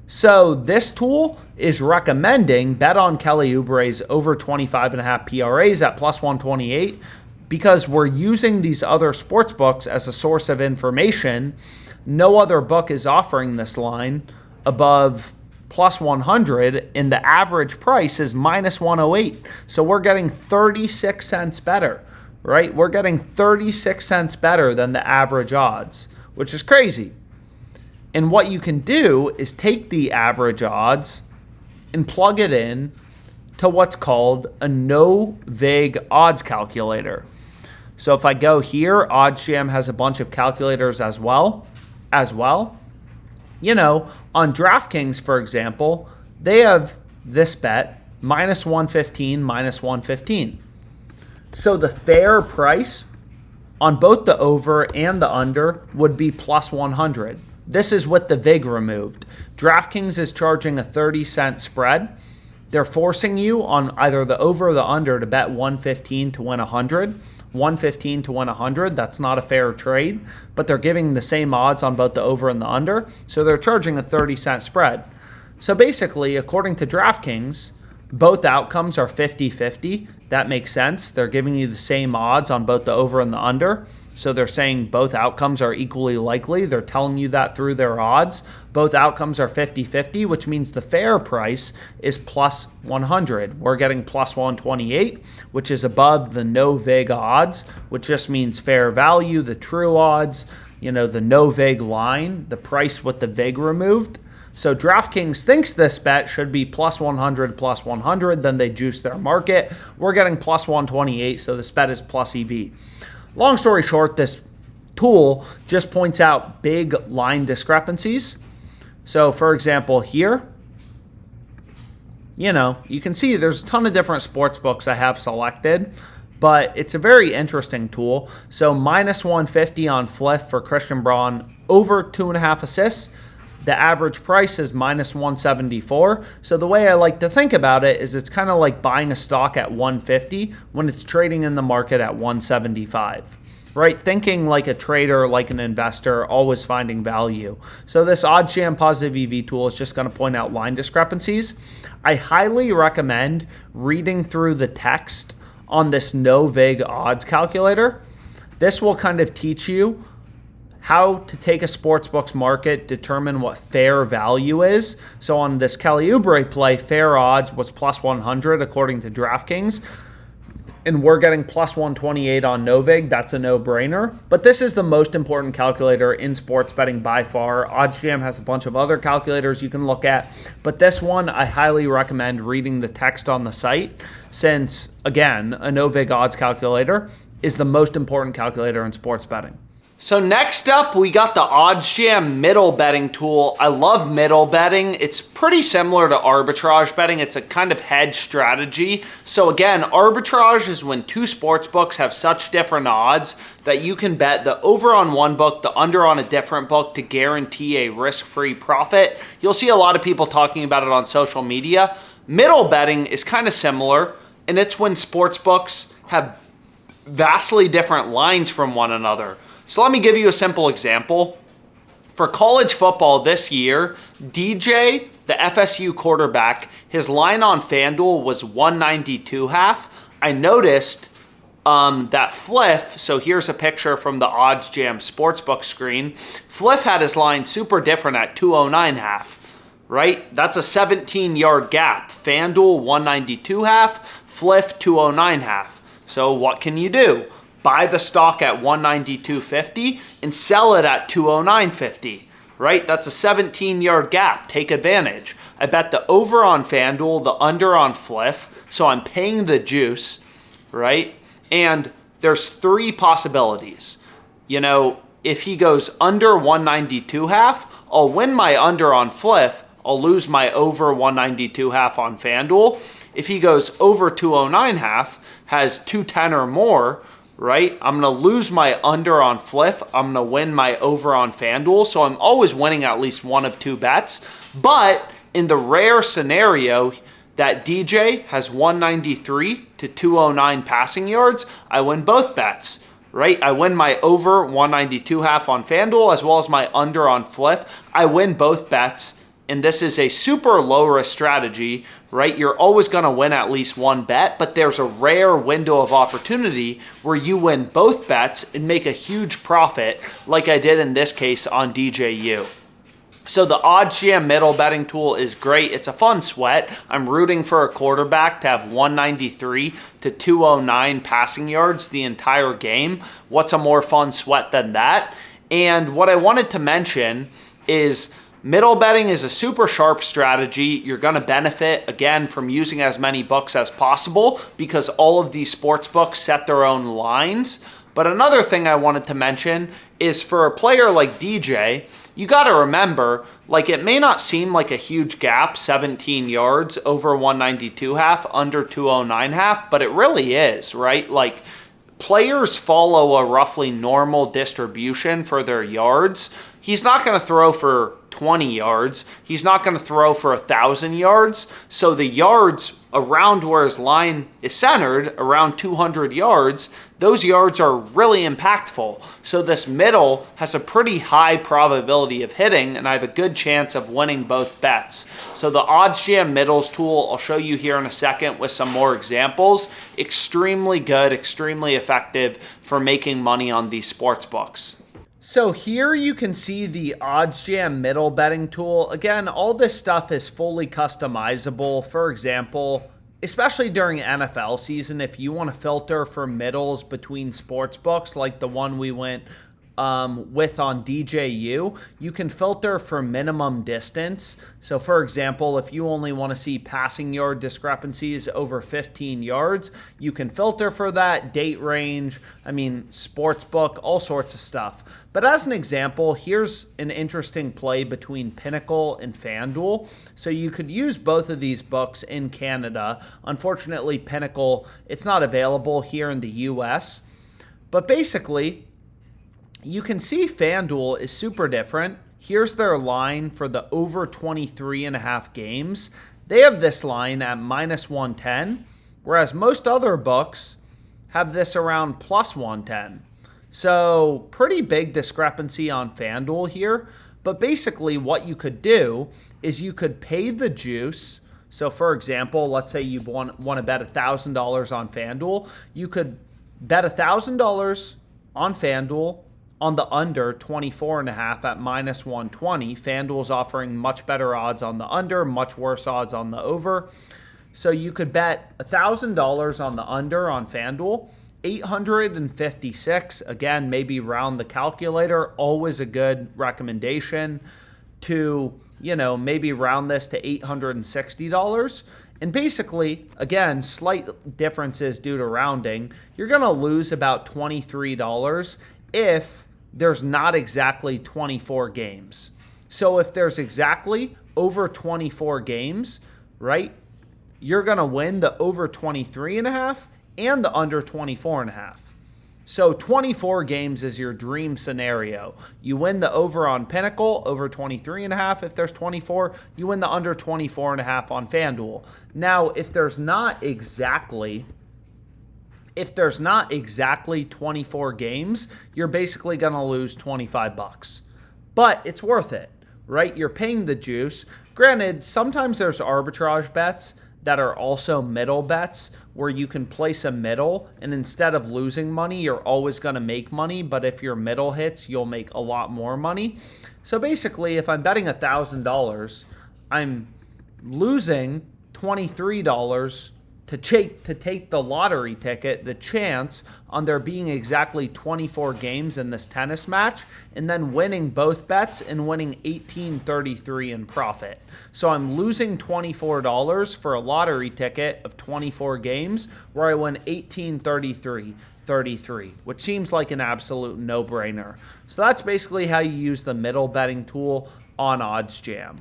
Speaker 1: So this tool is recommending bet on Kelly Oubre's over 25.5 PRAs at plus 128 because we're using these other sports books as a source of information. No other book is offering this line above plus 100, and the average price is minus 108. So we're getting 36 cents better, right? We're getting 36 cents better than the average odds, which is crazy. And what you can do is take the average odds and plug it in to what's called a no-vig odds calculator. So if I go here, OddsJam has a bunch of calculators as well. You know, on DraftKings, for example, they have this bet, minus 115, minus 115. So the fair price on both the over and the under would be plus 100. This is with the VIG removed. DraftKings is charging a 30-cent spread. They're forcing you on either the over or the under to bet 115 to win 100. 115 to win 100, that's not a fair trade, but they're giving the same odds on both the over and the under, so they're charging a 30-cent spread. So basically, according to DraftKings, both outcomes are 50-50. That makes sense. They're giving you the same odds on both the over and the under. So they're saying both outcomes are equally likely. They're telling you that through their odds. Both outcomes are 50-50, which means the fair price is plus 100. We're getting plus 128, which is above the no vig odds, which just means fair value, the true odds, you know, the no vig line, the price with the vig removed. So DraftKings thinks this bet should be plus 100, then they juice their market. We're getting plus 128, so this bet is plus EV. Long story short, this tool just points out big line discrepancies. So for example, here, you know, you can see there's a ton of different sports books I have selected, but it's a very interesting tool. So minus 150 on Fliff for Christian Braun, over 2.5 assists. The average price is minus 174. So the way I like to think about it is it's kind of like buying a stock at 150 when it's trading in the market at 175, right? Thinking like a trader, like an investor, always finding value. So this OddsJam positive EV tool is just going to point out line discrepancies. I highly recommend reading through the text on this no vig odds calculator. This will kind of teach you how to take a sportsbook's market, determine what fair value is. So on this Kelly Oubre play, fair odds was plus 100 according to DraftKings, and we're getting plus 128 on Novig. That's a no-brainer. But this is the most important calculator in sports betting by far. OddsJam has a bunch of other calculators you can look at, but this one I highly recommend reading the text on the site since, again, a Novig odds calculator is the most important calculator in sports betting. So next up, we got the OddsJam middle betting tool. I love middle betting. It's pretty similar to arbitrage betting. It's a kind of hedge strategy. So again, arbitrage is when two sports books have such different odds that you can bet the over on one book, the under on a different book to guarantee a risk-free profit. You'll see a lot of people talking about it on social media. Middle betting is kind of similar, and it's when sports books have vastly different lines from one another. So let me give you a simple example. For college football this year, DJ, the FSU quarterback, his line on FanDuel was 192.5. I noticed that Fliff, so here's a picture from the OddsJam Sportsbook screen, Fliff had his line super different at 209.5, right? That's a 17-yard gap. FanDuel 192.5, Fliff 209.5. So what can you do? Buy the stock at 192.50 and sell it at 209.50, right? That's a 17-yard gap. Take advantage. I bet the over on FanDuel, the under on Fliff, so I'm paying the juice, right? And there's three possibilities. You know, if he goes under 192.5, I'll win my under on Fliff. I'll lose my over 192.5 on FanDuel. If he goes over 209.5, has 210 or more, right? I'm going to lose my under on Fliff. I'm going to win my over on FanDuel. So I'm always winning at least one of two bets. But in the rare scenario that DJ has 193 to 209 passing yards, I win both bets, right? I win my over 192.5 on FanDuel as well as my under on Fliff. I win both bets. And this is a super low risk strategy, right? You're always going to win at least one bet, but there's a rare window of opportunity where you win both bets and make a huge profit, like I did in this case on DJU. So the OddsJam middle betting tool is great. It's a fun sweat. I'm rooting for a quarterback to have 193 to 209 passing yards the entire game. What's a more fun sweat than that? And what I wanted to mention is middle betting is a super sharp strategy. You're going to benefit, again, from using as many books as possible because all of these sports books set their own lines. But another thing I wanted to mention is for a player like DJ, you got to remember, like, it may not seem like a huge gap, 17 yards over 192.5, under 209.5, but it really is, right? Like, players follow a roughly normal distribution for their yards. He's not going to throw for 20 yards. He's not going to throw for 1,000 yards. So the yards around where his line is centered, around 200 yards, those yards are really impactful. So this middle has a pretty high probability of hitting, and I have a good chance of winning both bets. So the OddsJam middles tool, I'll show you here in a second with some more examples. Extremely good, extremely effective for making money on these sports books. So here you can see the OddsJam middle betting tool. Again, all this stuff is fully customizable. For example, especially during NFL season, if you want to filter for middles between sports books like the one we went with on DJU, you can filter for minimum distance. So for example, if you only want to see passing yard discrepancies over 15 yards, you can filter for that, date range, sportsbook, all sorts of stuff. But as an example, here's an interesting play between Pinnacle and FanDuel. So you could use both of these books in Canada. Unfortunately, Pinnacle, it's not available here in the US. But basically, you can see FanDuel is super different. Here's their line for the over 23.5 games. They have this line at minus 110, whereas most other books have this around plus 110. So pretty big discrepancy on FanDuel here. But basically what you could do is you could pay the juice. So for example, let's say you want to bet $1,000 on FanDuel. You could bet $1,000 on FanDuel on the under 24.5 at minus 120. FanDuel's offering much better odds on the under, much worse odds on the over. So you could bet $1,000 on the under on FanDuel, 856. Again, maybe round the calculator, always a good recommendation to, maybe round this to $860. And basically, again, slight differences due to rounding. You're going to lose about $23 if there's not exactly 24 games. So if there's exactly over 24 games, right, you're going to win the over 23.5 and the under 24.5. So 24 games is your dream scenario. You win the over on Pinnacle, over 23.5. If there's 24, you win the under 24.5 on FanDuel. Now, if there's not exactly 24 games, you're basically going to lose $25. But it's worth it, right? You're paying the juice. Granted, sometimes there's arbitrage bets that are also middle bets where you can place a middle and instead of losing money, you're always going to make money. But if your middle hits, you'll make a lot more money. So basically, if I'm betting $1,000, I'm losing $23 to take the lottery ticket, the chance on there being exactly 24 games in this tennis match, and then winning both bets and winning $18.33 in profit. So I'm losing $24 for a lottery ticket of 24 games where I win $18.33, which seems like an absolute no-brainer. So that's basically how you use the middle betting tool on OddsJam.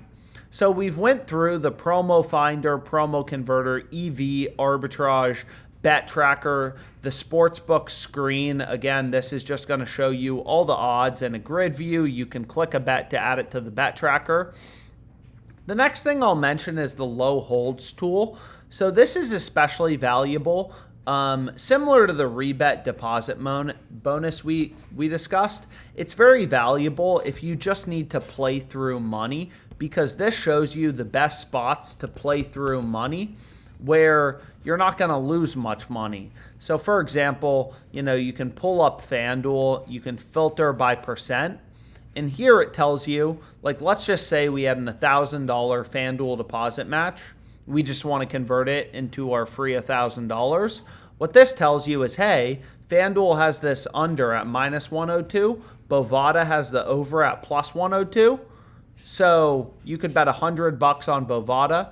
Speaker 1: So we've went through the promo finder, promo converter, EV, arbitrage, bet tracker, the sportsbook screen. Again, this is just going to show you all the odds in a grid view. You can click a bet to add it to the bet tracker. The next thing I'll mention is the low holds tool. So this is especially valuable. Similar to the rebet deposit bonus we discussed, it's very valuable if you just need to play through money, because this shows you the best spots to play through money where you're not going to lose much money. So for example, you can pull up FanDuel, you can filter by percent, and here it tells you, like, let's just say we had an $1,000 FanDuel deposit match. We just want to convert it into our free $1,000. What this tells you is, hey, FanDuel has this under at -102. Bovada has the over at +102. So you could bet $100 on Bovada,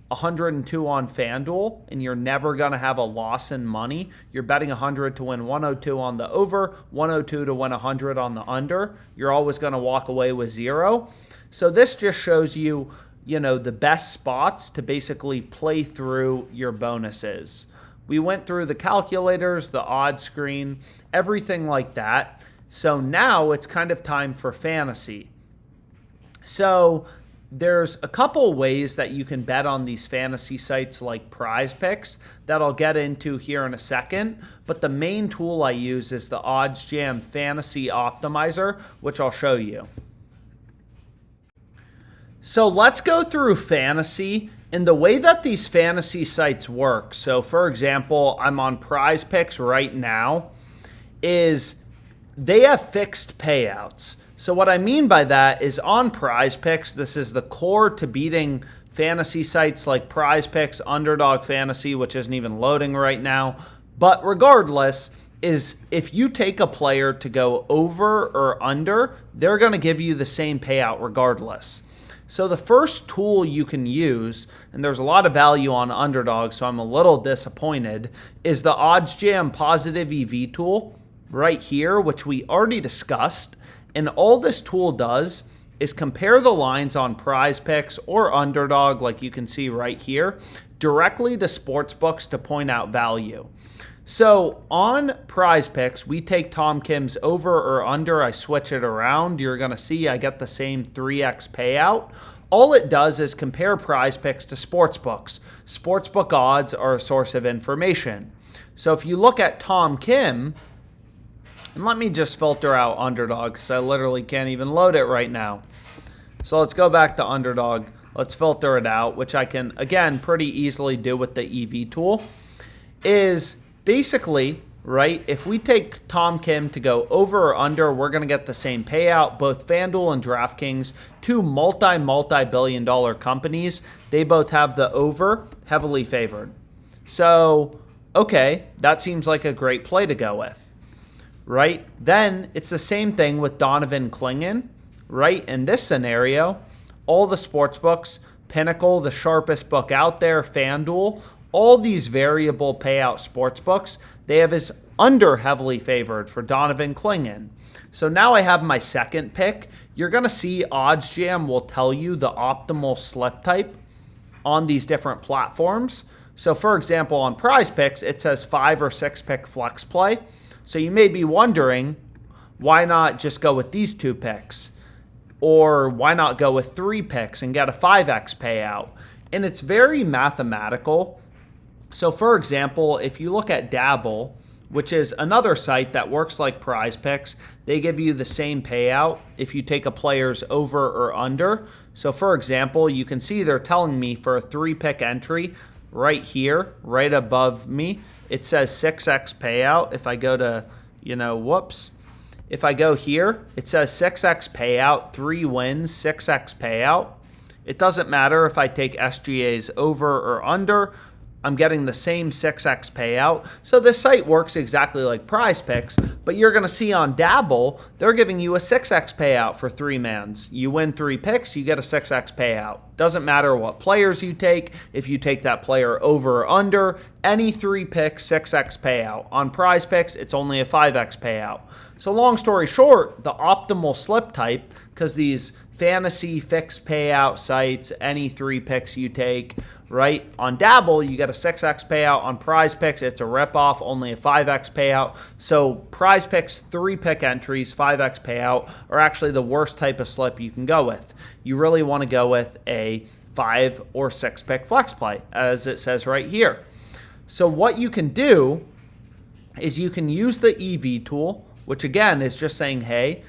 Speaker 1: 102 on FanDuel, and you're never going to have a loss in money. You're betting 100 to win 102 on the over, 102 to win 100 on the under. You're always going to walk away with zero. So this just shows you, the best spots to basically play through your bonuses. We went through the calculators, the odds screen, everything like that. So now it's kind of time for fantasy. So there's a couple ways that you can bet on these fantasy sites like Prize Picks that I'll get into here in a second. But the main tool I use is the OddsJam Fantasy Optimizer, which I'll show you. So let's go through fantasy and the way that these fantasy sites work. So for example, I'm on Prize Picks right now, is they have fixed payouts. So what I mean by that is on Prize Picks, this is the core to beating fantasy sites like Prize Picks, Underdog Fantasy, which isn't even loading right now. But regardless, is if you take a player to go over or under, they're going to give you the same payout regardless. So the first tool you can use, and there's a lot of value on Underdog, so I'm a little disappointed, is the OddsJam Positive EV tool right here, which we already discussed. And all this tool does is compare the lines on Prize Picks or Underdog, like you can see right here, directly to Sportsbooks to point out value. So on Prize Picks, we take Tom Kim's over or under. I switch it around. You're going to see I get the same 3x payout. All it does is compare Prize Picks to Sportsbooks. Sportsbook odds are a source of information. So if you look at Tom Kim, and let me just filter out Underdog because I literally can't even load it right now. So let's go back to Underdog. Let's filter it out, which I can, again, pretty easily do with the EV tool. Is basically, right, if we take Tom Kim to go over or under, we're going to get the same payout. Both FanDuel and DraftKings, two multi-billion dollar companies, they both have the over heavily favored. So, okay, that seems like a great play to go with, right? Then it's the same thing with Donovan Clingan, right? In this scenario, all the sports books, Pinnacle, the sharpest book out there, FanDuel, all these variable payout sports books, they have his under heavily favored for Donovan Clingan. So now I have my second pick. You're going to see OddsJam will tell you the optimal slip type on these different platforms. So for example, on Prize Picks, it says 5 or 6 pick flex play. So you may be wondering, why not just go with these 2 picks? Or why not go with 3 picks and get a 5x payout? And it's very mathematical. So for example, if you look at Dabble, which is another site that works like Prize Picks, they give you the same payout if you take a player's over or under. So for example, you can see they're telling me for a 3-pick entry right here, right above me, it says 6x payout. If I go to, if I go here, it says 6x payout, 3 wins, 6x payout. It doesn't matter if I take SGA's over or under, I'm getting the same 6x payout. So this site works exactly like Prize Picks, but you're going to see on Dabble, they're giving you a 6x payout for 3-mans. You win 3 picks, you get a 6x payout. Doesn't matter what players you take. If you take that player over or under, any 3 picks, 6x payout. On Prize Picks, it's only a 5x payout. So long story short, the optimal slip type, because these fantasy fixed payout sites, any 3 picks you take, right? On Dabble, you get a 6x payout. On Prize Picks, it's a ripoff, only a 5x payout. So Prize Picks 3-pick entries, 5x payout, are actually the worst type of slip you can go with. You really want to go with a a 5 or 6 pick flex play, as it says right here. So what you can do is you can use the EV tool, which again is just saying, hey,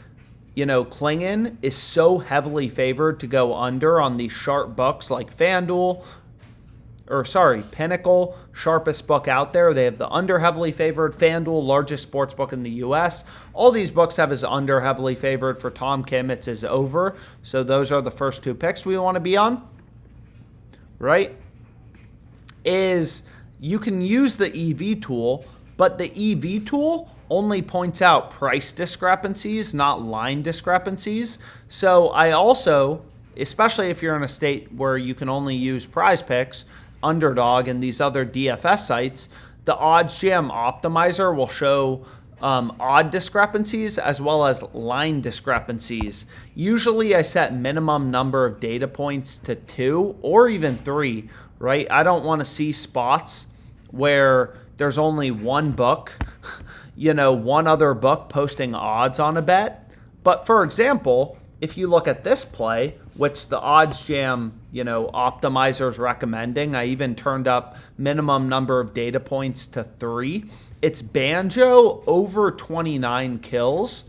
Speaker 1: Klingon is so heavily favored to go under on these sharp books like FanDuel, Pinnacle, sharpest book out there. They have the under heavily favored. FanDuel, largest sports book in the U.S. All these books have his under heavily favored. For Tom Kim, it's his over. So those are the first 2 picks we want to be on, right? Is you can use the EV tool, but the EV tool only points out price discrepancies, not line discrepancies. So I also, especially if you're in a state where you can only use Prize Picks, Underdog, and these other DFS sites, the OddsJam Optimizer will show odd discrepancies as well as line discrepancies. Usually I set minimum number of data points to 2 or even 3, right? I don't want to see spots where there's only one book, one other book posting odds on a bet. But for example, if you look at this play, which the OddsJam, optimizer is recommending, I even turned up minimum number of data points to 3. It's Banjo over 29 kills.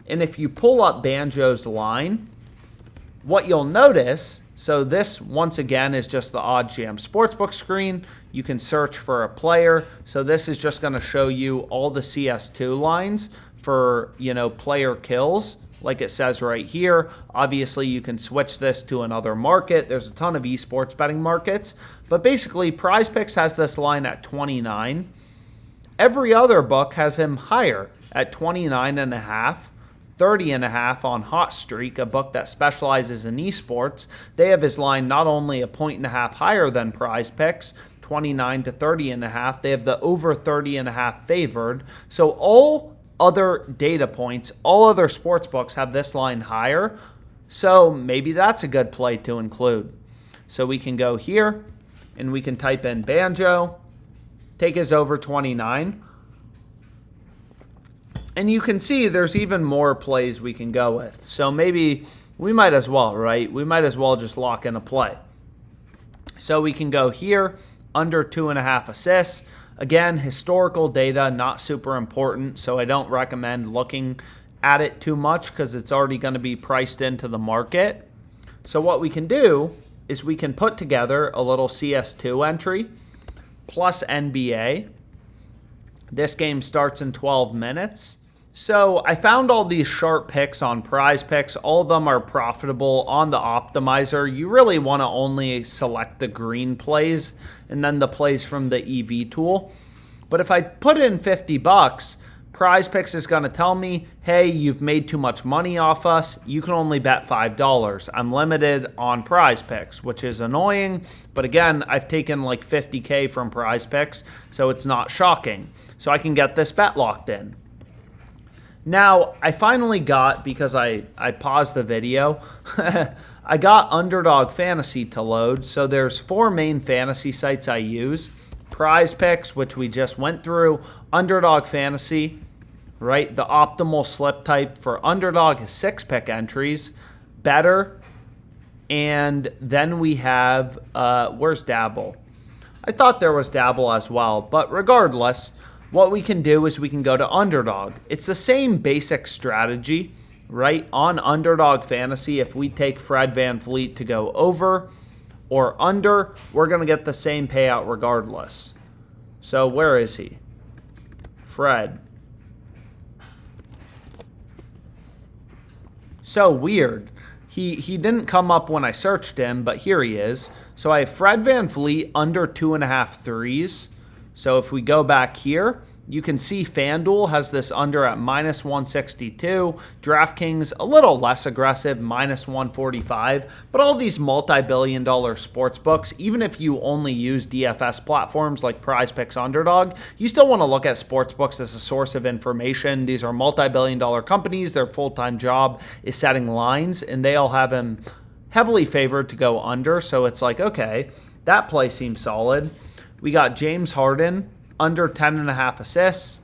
Speaker 1: And if you pull up Banjo's line, what you'll notice, so this once again is just the OddsJam Sportsbook screen. You can search for a player. So this is just going to show you all the CS2 lines for, player kills. Like it says right here. Obviously, you can switch this to another market. There's a ton of esports betting markets. But basically, Prize Picks has this line at 29. Every other book has him higher at 29.5, 30.5 on Hot Streak, a book that specializes in esports. They have his line not only a 1.5 higher than Prize Picks, 29 to 30.5. They have the over 30.5 favored. So all other data points, all other sports books have this line higher. So maybe that's a good play to include. So we can go here and we can type in Banjo, take his over 29. And you can see there's even more plays we can go with. So maybe we might as well, right? We might as well just lock in a play. So we can go here, under 2.5 assists. Again, historical data, not super important, so I don't recommend looking at it too much because it's already going to be priced into the market. So what we can do is we can put together a little CS2 entry plus NBA. This game starts in 12 minutes. So I found all these sharp picks on Prize Picks. All of them are profitable on the optimizer. You really want to only select the green plays and then the plays from the EV tool. But if I put in $50, Prize Picks is going to tell me, hey, you've made too much money off us. You can only bet $5. I'm limited on Prize Picks, which is annoying. But again, I've taken like $50K from Prize Picks, so it's not shocking. So I can get this bet locked in. Now, I finally got, because I paused the video, I got Underdog Fantasy to load. So there's 4 main fantasy sites I use. Prize Picks, which we just went through. Underdog Fantasy, right? The optimal slip type for Underdog is 6-pick entries. Better. And then we have, where's Dabble? I thought there was Dabble as well. But regardless, what we can do is we can go to Underdog. It's the same basic strategy, right? On Underdog Fantasy, if we take Fred VanVleet to go over or under, we're going to get the same payout regardless. So where is he? Fred. So weird. He didn't come up when I searched him, but here he is. So I have Fred VanVleet under 2.5 threes. So if we go back here, you can see FanDuel has this under at minus 162. DraftKings, a little less aggressive, minus 145. But all these multi-billion-dollar sports books, even if you only use DFS platforms like Prize Picks Underdog, you still want to look at sports books as a source of information. These are multi-billion-dollar companies. Their full-time job is setting lines, and they all have him heavily favored to go under. So it's like, okay, that play seems solid. We got James Harden under 10.5 assists.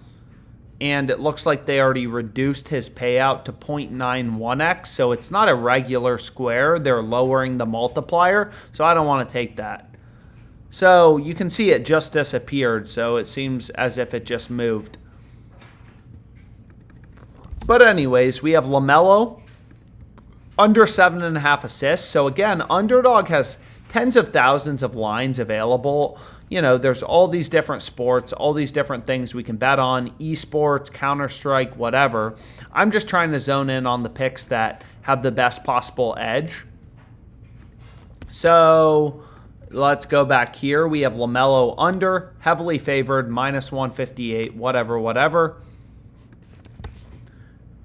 Speaker 1: and it looks like they already reduced his payout to 0.91x, so it's not a regular square. They're lowering the multiplier, so I don't want to take that. So you can see it just disappeared, so it seems as if it just moved. But anyways, we have LaMelo under 7.5 assists. So again, Underdog has tens of thousands of lines available. You know, there's all these different sports, all these different things we can bet on, esports, Counter-Strike, whatever. I'm just trying to zone in on the picks that have the best possible edge. So let's go back here. We have LaMelo under, heavily favored, -158, whatever.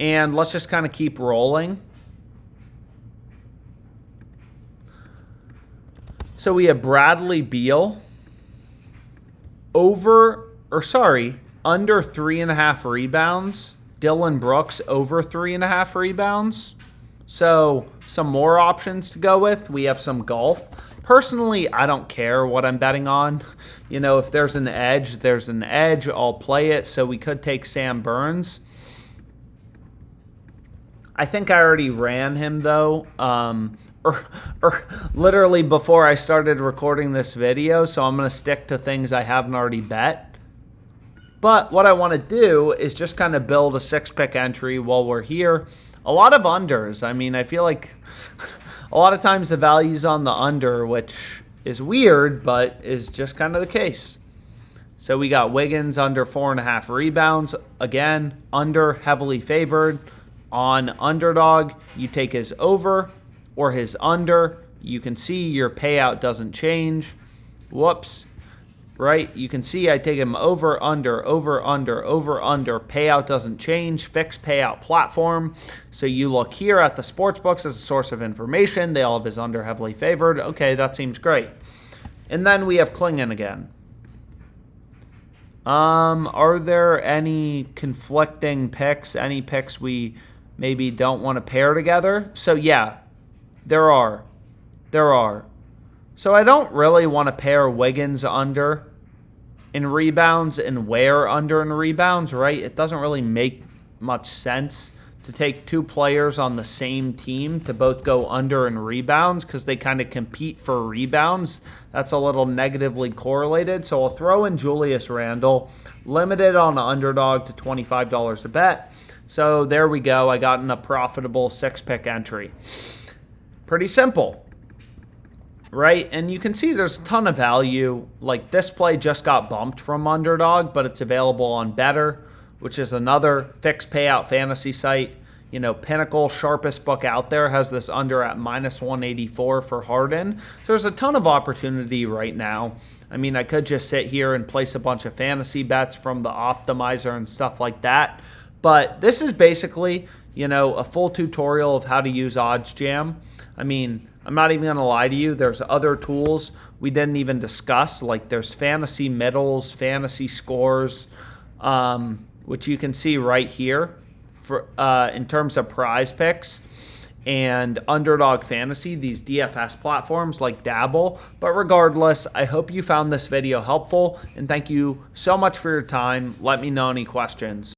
Speaker 1: And let's just kind of keep rolling. So we have Bradley Beal under 3.5 rebounds. Dylan Brooks over 3.5 rebounds. So some more options to go with. We have some golf. Personally, I don't care what I'm betting on. You know, if there's an edge, there's an edge. I'll play it. So we could take Sam Burns. I think I already ran him though, or literally before I started recording this video, so I'm going to stick to things I haven't already bet. But what I want to do is just kind of build a 6-pick entry while we're here. A lot of unders. I mean, I feel like a lot of times the value's on the under, which is weird, but is just kind of the case. So we got Wiggins under 4.5 rebounds. Again, under, heavily favored. On Underdog, you take his over or his under. You can see your payout doesn't change. Whoops. Right? You can see I take him over, under. Payout doesn't change. Fixed payout platform. So you look here at the sportsbooks as a source of information. They all have his under heavily favored. Okay, that seems great. And then we have Klingon again. Are there any conflicting picks? Any picks we maybe don't want to pair together? So yeah, there are. So I don't really want to pair Wiggins under in rebounds and Ware under in rebounds, right? It doesn't really make much sense to take two players on the same team to both go under in rebounds because they kind of compete for rebounds. That's a little negatively correlated. So I'll throw in Julius Randle, limited on Underdog to $25 a bet. So there we go. I got in a profitable 6-pick entry. Pretty simple, right? And you can see there's a ton of value. Like this play just got bumped from Underdog, but it's available on Better, which is another fixed payout fantasy site. You know, Pinnacle, sharpest book out there, has this under at -184 for Harden. So there's a ton of opportunity right now. I mean, I could just sit here and place a bunch of fantasy bets from the optimizer and stuff like that. But this is basically, you know, a full tutorial of how to use OddsJam. I mean, I'm not even going to lie to you. There's other tools we didn't even discuss. Like there's fantasy middles, fantasy scores, which you can see right here for in terms of prize picks and Underdog Fantasy, these DFS platforms like Dabble. But regardless, I hope you found this video helpful, and thank you so much for your time. Let me know any questions.